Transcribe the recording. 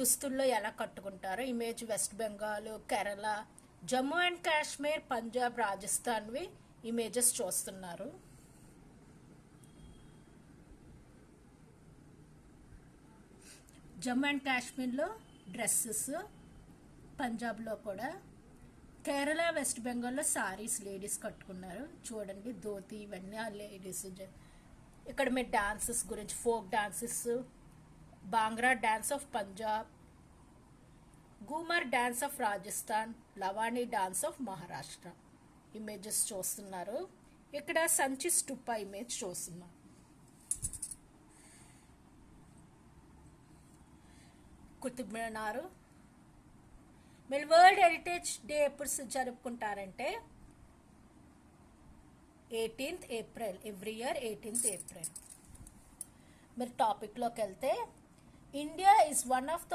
దుస్తుల్లో ఎలా కట్టుకుంటారో. Image West Bengal, Kerala, Jammu and Kashmir, Punjab, రాజస్థాన్వి ఇమేజెస్ చూస్తున్నారు. జమ్మూ అండ్ కాశ్మీర్లో డ్రెస్సెస్, పంజాబ్లో కూడా, కేరళ, వెస్ట్ బెంగాల్లో సారీస్ లేడీస్ కట్టుకున్నారు. చూడండి ధోతి ఇవన్నీ ఆ లేడీస్. ఇక్కడ మీరు డాన్సెస్ గురించి, folk dances, bhangra dance of Punjab, Ghoomar dance of Rajasthan, Lavani dance of Maharashtra images చూస్తున్నారు. ఇక్కడ సంచి స్టూపా ఇమేజ్ చూస్తున్నారు. కుతుబ్ మినార్. మీరు వరల్డ్ హెరిటేజ్ డే ఎప్పుడు జరుపుకుంటారంటే 18th April, every year 18th April. మీరు టాపిక్లోకి వెళ్తే, India is one of the